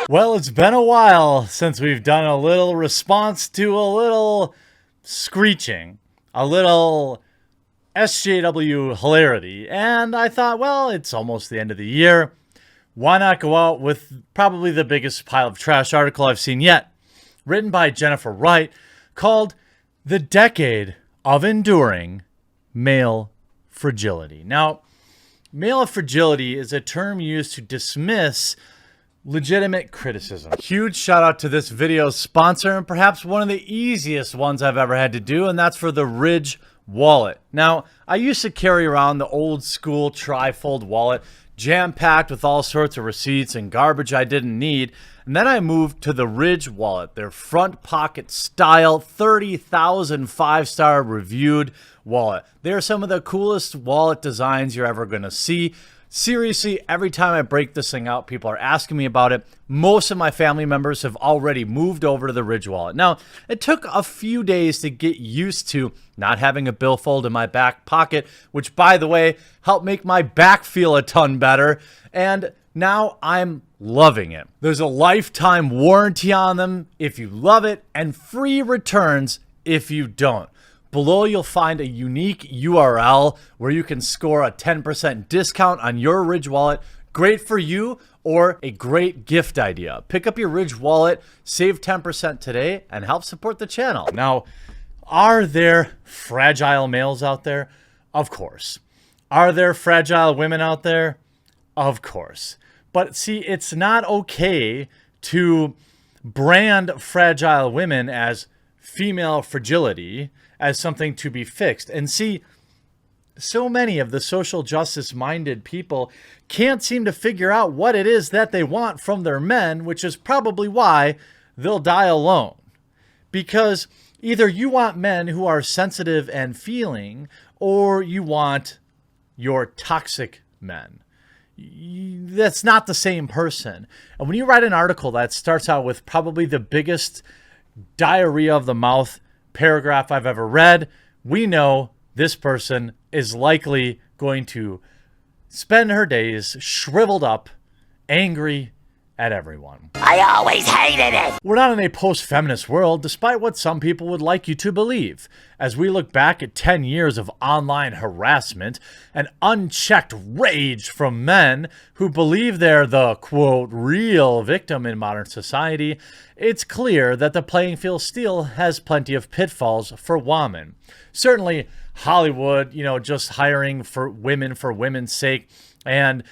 Well, it's been a while since we've done a little response to a little screeching, a little SJW hilarity, and I thought, well, it's almost the end of the year. Why not go out with probably the biggest pile of trash article I've seen yet, written by Jennifer Wright, called The Decade of Enduring Male Fragility. Now, male fragility is a term used to dismiss legitimate criticism. Huge shout out to this video's sponsor, and perhaps one of the easiest ones I've ever had to do, and that's for the Ridge wallet. Now, I used to carry around the old school trifold wallet, jam-packed with all sorts of receipts and garbage I didn't need, and then I moved to the Ridge wallet, their front pocket style, 30,000 5-star reviewed wallet. They're some of the coolest wallet designs you're ever going to see. Seriously, every time I break this thing out, people are asking me about it. Most of my family members have already moved over to the Ridge wallet. Now, it took a few days to get used to not having a billfold in my back pocket, which, by the way, helped make my back feel a ton better. And now I'm loving it. There's a lifetime warranty on them if you love it, and free returns if you don't. Below, you'll find a unique URL where you can score a 10% discount on your Ridge wallet. Great for you, or a great gift idea. Pick up your Ridge wallet, save 10% today, and help support the channel. Now, are there fragile males out there? Of course. Are there fragile women out there? Of course. But see, it's not okay to brand fragile women as female fragility, as something to be fixed. And see, so many of the social justice minded people can't seem to figure out what it is that they want from their men, which is probably why they'll die alone. Because either you want men who are sensitive and feeling, or you want your toxic men. That's not the same person. And when you write an article that starts out with probably the biggest diarrhea of the mouth paragraph I've ever read, we know this person is likely going to spend her days shriveled up, angry at everyone. I always hated it! We're not in a post-feminist world, despite what some people would like you to believe. As we look back at 10 years of online harassment and unchecked rage from men who believe they're the, quote, real victim in modern society, it's clear that the playing field still has plenty of pitfalls for women. Certainly, Hollywood, just hiring for women's sake, and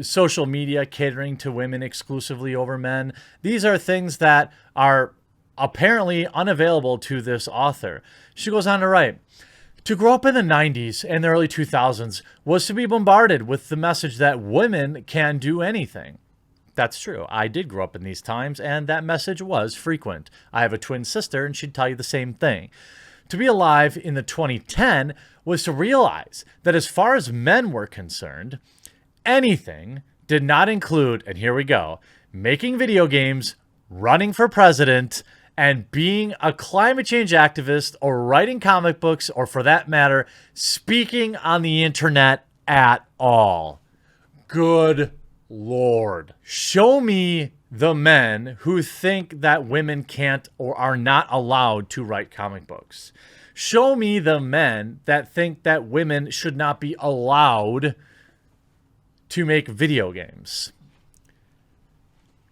social media catering to women exclusively over men. These are things that are apparently unavailable to this author. She goes on to write, to grow up in the 90s and the early 2000s was to be bombarded with the message that women can do anything. That's true. I did grow up in these times, and that message was frequent. I have a twin sister, and she'd tell you the same thing. To be alive in the 2010 was to realize that as far as men were concerned, anything did not include, and here we go, making video games, running for president, and being a climate change activist, or writing comic books, or for that matter, speaking on the internet at all. Good Lord. Show me the men who think that women can't or are not allowed to write comic books. Show me the men that think that women should not be allowed to make video games.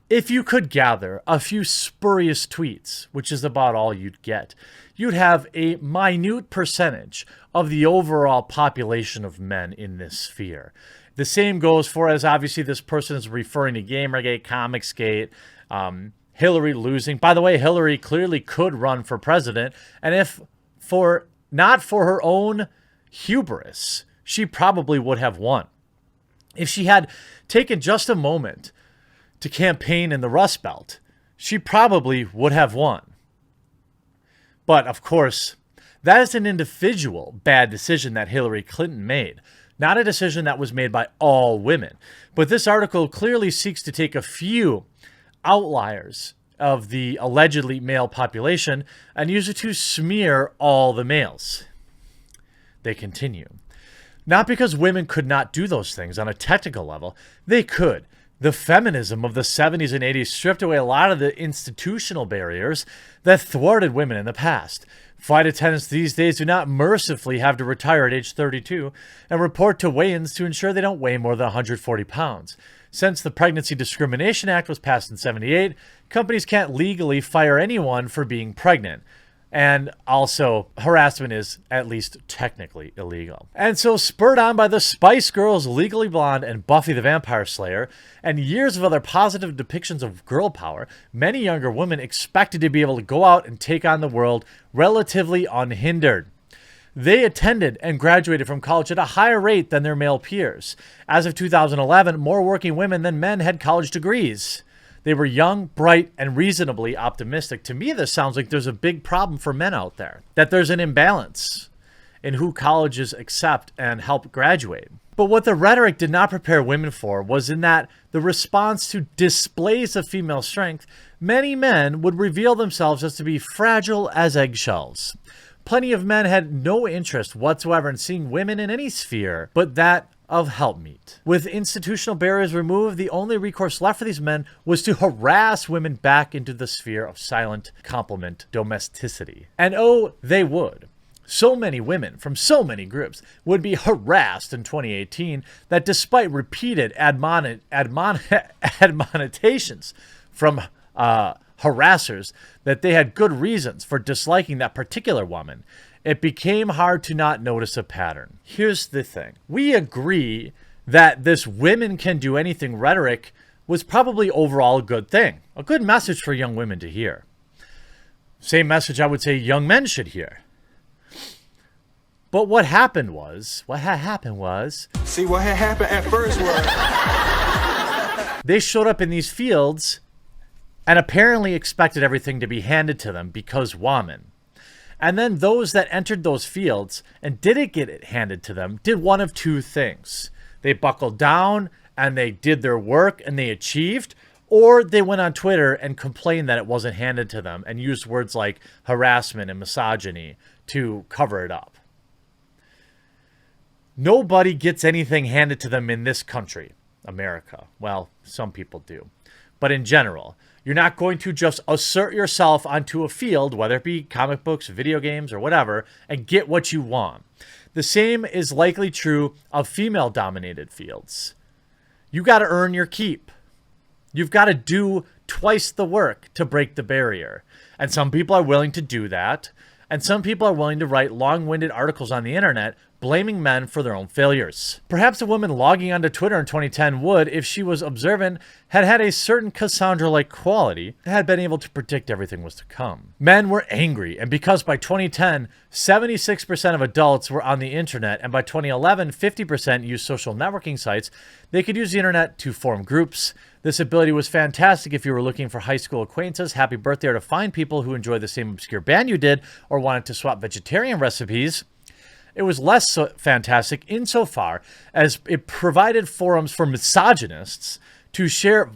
If you could gather a few spurious tweets, which is about all you'd get, you'd have a minute percentage of the overall population of men in this sphere. The same goes for, as obviously this person is referring to Gamergate, Comicsgate, Hillary losing. By the way, Hillary clearly could run for president, and if not for her own hubris, she probably would have won. If she had taken just a moment to campaign in the Rust Belt, she probably would have won. But of course, that is an individual bad decision that Hillary Clinton made, not a decision that was made by all women. But this article clearly seeks to take a few outliers of the allegedly male population and use it to smear all the males. They continue. Not because women could not do those things on a technical level. They could. The feminism of the 70s and 80s stripped away a lot of the institutional barriers that thwarted women in the past. Flight attendants these days do not mercifully have to retire at age 32 and report to weigh-ins to ensure they don't weigh more than 140 pounds. Since the Pregnancy Discrimination Act was passed in 78, companies can't legally fire anyone for being pregnant. And also, harassment is at least technically illegal. And so, spurred on by the Spice Girls, Legally Blonde, and Buffy the Vampire Slayer, and years of other positive depictions of girl power, many younger women expected to be able to go out and take on the world relatively unhindered. They attended and graduated from college at a higher rate than their male peers. As of 2011, more working women than men had college degrees. They were young, bright, and reasonably optimistic. To me, this sounds like there's a big problem for men out there, that there's an imbalance in who colleges accept and help graduate. But what the rhetoric did not prepare women for was in that the response to displays of female strength, many men would reveal themselves as to be fragile as eggshells. Plenty of men had no interest whatsoever in seeing women in any sphere but that of helpmeet. With institutional barriers removed, the only recourse left for these men was to harass women back into the sphere of silent compliment domesticity. And oh, they would. So many women from so many groups would be harassed in 2018 that despite repeated admonitations from harassers that they had good reasons for disliking that particular woman, it became hard to not notice a pattern. Here's the thing. We agree that this women can do anything rhetoric was probably overall a good thing. A good message for young women to hear. Same message I would say young men should hear. But what had happened was... See, what had happened at first was... they showed up in these fields and apparently expected everything to be handed to them because women. And then those that entered those fields and didn't get it handed to them did one of two things. They buckled down and they did their work and they achieved, or they went on Twitter and complained that it wasn't handed to them and used words like harassment and misogyny to cover it up. Nobody gets anything handed to them in this country, America. Well, some people do. But in general, you're not going to just assert yourself onto a field, whether it be comic books, video games, or whatever, and get what you want. The same is likely true of female-dominated fields. You got to earn your keep. You've got to do twice the work to break the barrier. And some people are willing to do that. And some people are willing to write long-winded articles on the internet blaming men for their own failures. Perhaps a woman logging onto Twitter in 2010 would, if she was observant, had had a certain Cassandra-like quality, had been able to predict everything was to come. Men were angry, and because by 2010, 76% of adults were on the internet, and by 2011, 50% used social networking sites, they could use the internet to form groups. This ability was fantastic if you were looking for high school acquaintances, happy birthday, or to find people who enjoy the same obscure band you did, or wanted to swap vegetarian recipes. It was less fantastic insofar as it provided forums for misogynists to share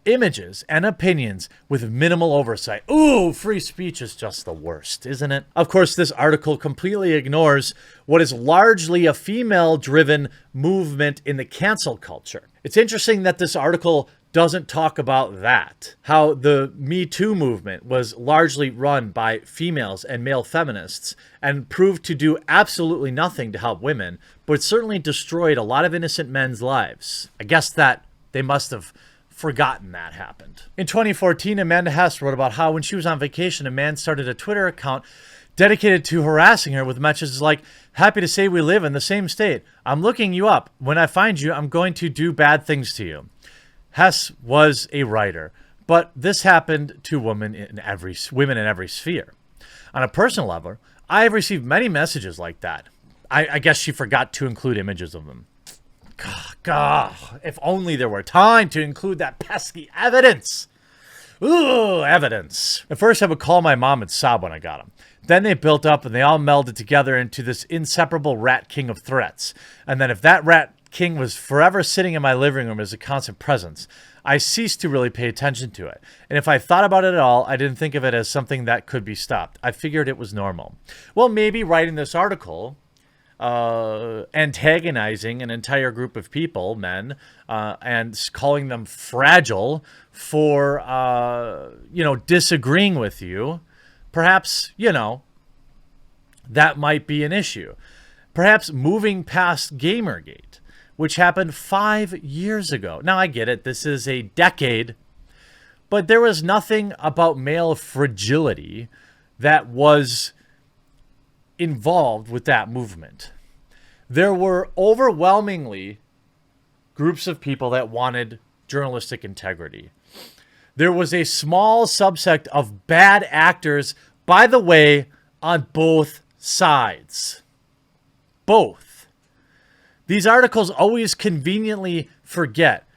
images and opinions with minimal oversight. Ooh, free speech is just the worst, isn't it? Of course, this article completely ignores what is largely a female-driven movement in the cancel culture. It's interesting that this article doesn't talk about that. How the Me Too movement was largely run by females and male feminists and proved to do absolutely nothing to help women, but certainly destroyed a lot of innocent men's lives. I guess that they must have forgotten that happened. In 2014, Amanda Hess wrote about how when she was on vacation, a man started a Twitter account dedicated to harassing her with messages like, "Happy to say we live in the same state. I'm looking you up. When I find you, I'm going to do bad things to you." Hess was a writer, but this happened to women in every sphere. On a personal level, I have received many messages like that. I guess she forgot to include images of them. God, if only there were time to include that pesky evidence. Ooh, evidence. At first, I would call my mom and sob when I got them. Then they built up and they all melded together into this inseparable rat king of threats. And then if that rat king was forever sitting in my living room as a constant presence, I ceased to really pay attention to it. And if I thought about it at all, I didn't think of it as something that could be stopped. I figured it was normal. Well, maybe writing this article, antagonizing an entire group of people, men, and calling them fragile for, disagreeing with you, perhaps, that might be an issue. Perhaps moving past Gamergate, which happened 5 years ago. Now, I get it. This is a decade. But there was nothing about male fragility that was involved with that movement. There were overwhelmingly groups of people that wanted journalistic integrity. There was a small subsect of bad actors, by the way, on both sides. Both. These articles always conveniently forget.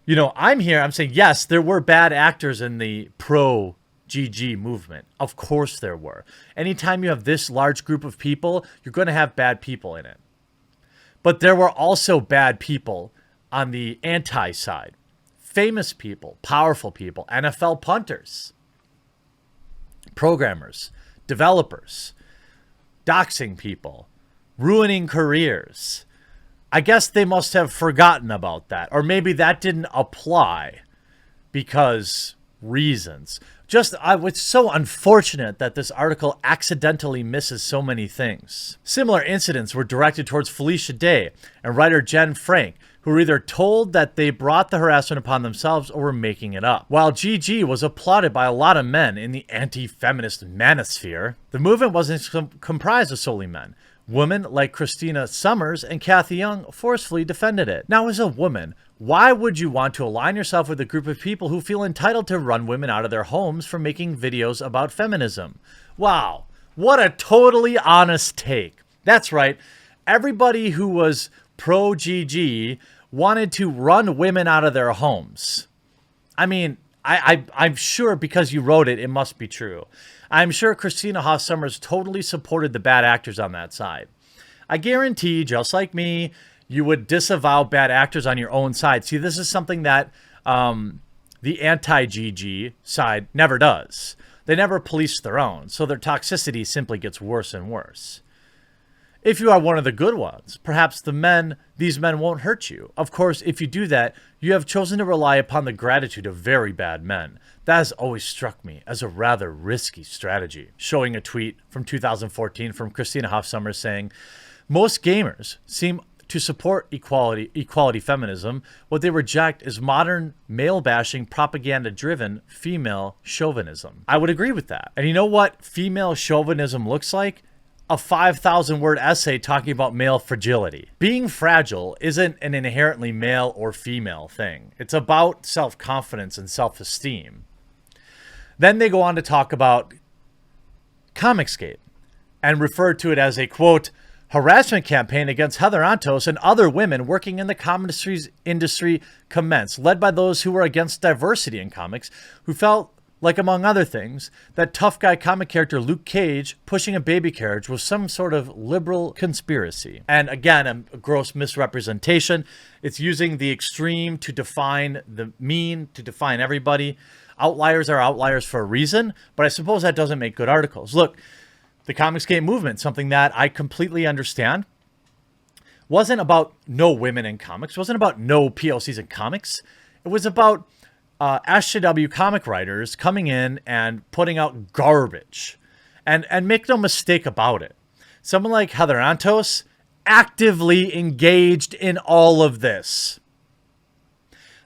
I'm saying, yes, there were bad actors in the pro-GG movement. Of course there were. Anytime you have this large group of people, you're going to have bad people in it. But there were also bad people on the anti-side. Famous people, powerful people, NFL punters, programmers, developers, doxing people, ruining careers. I guess they must have forgotten about that. Or maybe that didn't apply because reasons. It's so unfortunate that this article accidentally misses so many things. Similar incidents were directed towards Felicia Day and writer Jen Frank, who were either told that they brought the harassment upon themselves or were making it up. While GG was applauded by a lot of men in the anti-feminist manosphere, the movement wasn't comprised of solely men. Women like Christina Summers and Kathy Young forcefully defended it. Now, as a woman, why would you want to align yourself with a group of people who feel entitled to run women out of their homes for making videos about feminism? Wow, what a totally honest take. That's right. Everybody who was pro-GG wanted to run women out of their homes. I mean, I'm sure because you wrote it, it must be true. I'm sure Christina Hoff Sommers totally supported the bad actors on that side. I guarantee, just like me, you would disavow bad actors on your own side. See, this is something that the anti-GG side never does. They never police their own, so their toxicity simply gets worse and worse. If you are one of the good ones, perhaps these men won't hurt you. Of course, if you do that, you have chosen to rely upon the gratitude of very bad men. That has always struck me as a rather risky strategy. Showing a tweet from 2014 from Christina Hoff Sommers saying, most gamers seem to support equality feminism. What they reject is modern male-bashing, propaganda-driven female chauvinism. I would agree with that. And you know what female chauvinism looks like? A 5,000-word essay talking about male fragility. Being fragile isn't an inherently male or female thing. It's about self-confidence and self-esteem. Then they go on to talk about Comicsgate and refer to it as a, quote, harassment campaign against Heather Antos and other women working in the comics industry commenced, led by those who were against diversity in comics, who felt like, among other things, that tough guy comic character Luke Cage pushing a baby carriage was some sort of liberal conspiracy. And again, a gross misrepresentation. It's using the extreme to define the mean, to define everybody. Outliers are outliers for a reason, but I suppose that doesn't make good articles. Look, the Comicsgate movement, something that I completely understand, wasn't about no women in comics, wasn't about no POCs in comics. It was about SJW comic writers coming in and putting out garbage. And make no mistake about it. Someone like Heather Antos actively engaged in all of this.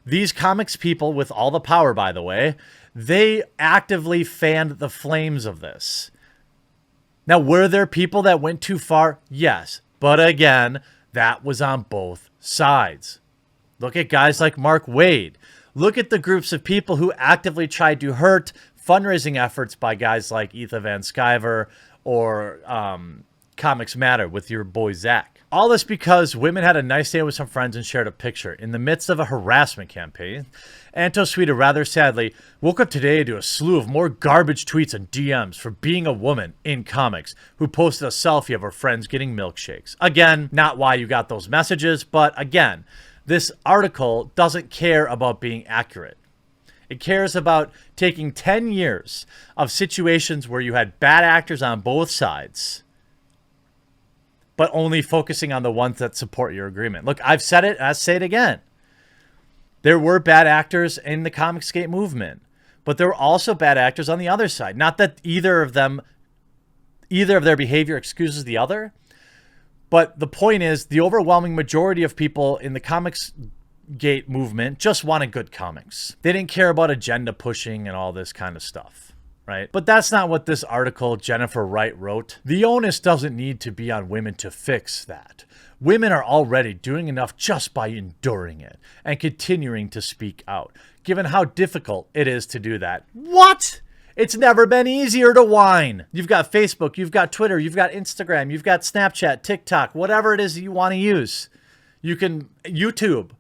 These comics people with all the power, by the way, they actively fanned the flames of this. Now, were there people that went too far? Yes. But again, that was on both sides. Look at guys like Mark Waid. Look at the groups of people who actively tried to hurt fundraising efforts by guys like Ethan Van Sciver or Comics Matter with your boy Zach. All this because women had a nice day with some friends and shared a picture. In the midst of a harassment campaign, Antos tweeted rather sadly, woke up today to a slew of more garbage tweets and DMs for being a woman in comics who posted a selfie of her friends getting milkshakes. Again, not why you got those messages, but again, This article doesn't care about being accurate. It cares about taking 10 years of situations where you had bad actors on both sides, but only focusing on the ones that support your agreement. Look, I've said it, and I'll say it again. There were bad actors in the Comicsgate movement, but there were also bad actors on the other side. Not that either of their behavior excuses the other, but the point is the overwhelming majority of people in the Comicsgate movement just wanted good comics. They didn't care about agenda pushing and all this kind of stuff, right? But that's not what this article Jennifer Wright wrote. The onus doesn't need to be on women to fix that. Women are already doing enough just by enduring it and continuing to speak out, given how difficult it is to do that. What? It's never been easier to whine. You've got Facebook, you've got Twitter, you've got Instagram, you've got Snapchat, TikTok, whatever it is that you want to use. You can YouTube.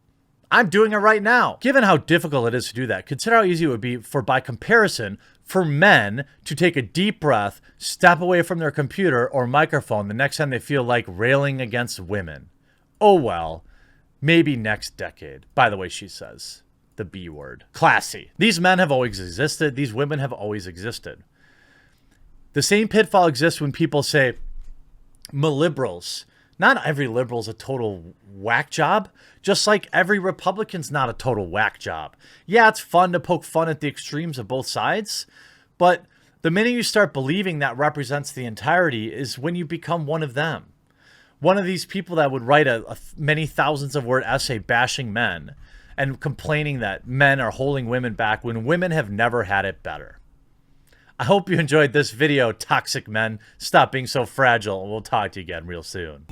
I'm doing it right now. Given how difficult it is to do that, consider how easy it would be by comparison, for men to take a deep breath, step away from their computer or microphone the next time they feel like railing against women. Oh well, maybe next decade. By the way, she says the B word. Classy. These men have always existed. These women have always existed. The same pitfall exists when people say, liberals. Not every liberal's a total whack job, just like every Republican's not a total whack job. Yeah, it's fun to poke fun at the extremes of both sides, but the minute you start believing that represents the entirety is when you become one of them. One of these people that would write a many thousands of word essay bashing men and complaining that men are holding women back when women have never had it better. I hope you enjoyed this video, toxic men. Stop being so fragile, and we'll talk to you again real soon.